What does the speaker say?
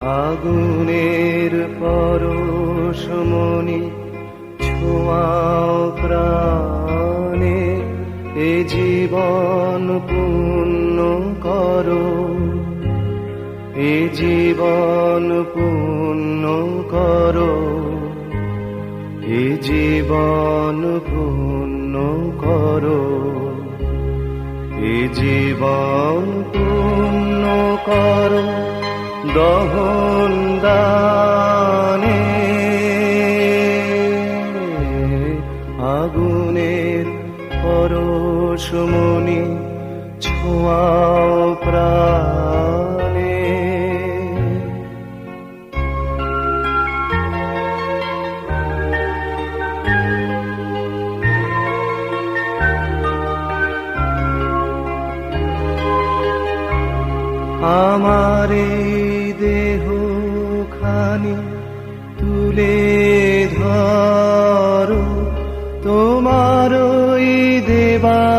আগুনের পরশমণি ছোঁয়াও প্রাণে, এ জীবন পূর্ণ করো, এ জীবন পূর্ণ করো, এ জীবন পূর্ণ করো, এ জীবন পূর্ণ করো দহন দানে। আগুনের পরশমণি ছোঁয়াও প্রাণে। আমার এই দেহ খানি তুলে ধরো, তোমার ওই দেবা